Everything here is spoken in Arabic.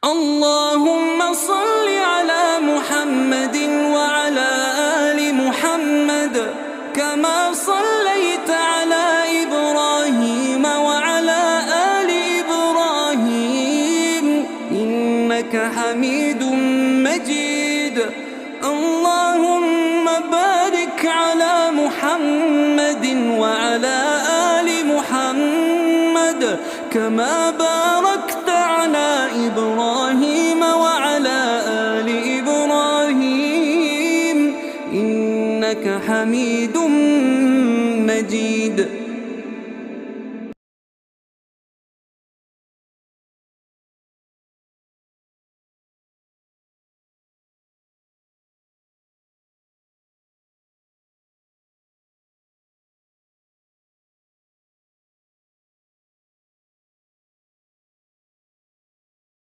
اللهم صل على محمد وعلى آل محمد كما صليت على إبراهيم وعلى آل إبراهيم إنك حميد مجيد. اللهم بارك على محمد وعلى آل محمد كما باركت على إبراهيم وعلى آل إبراهيم إنك حميد مجيد.